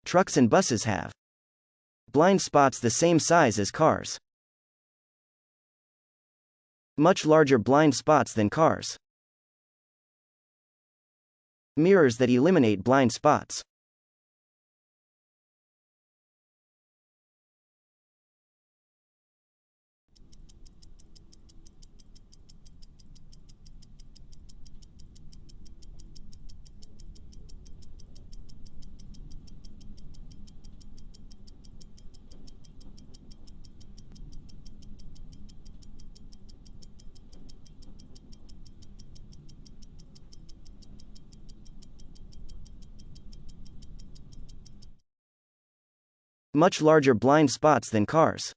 Trucks and buses have blind spots the same size as cars. Much larger blind spots than cars. Mirrors that eliminate blind spots. Much larger blind spots than cars.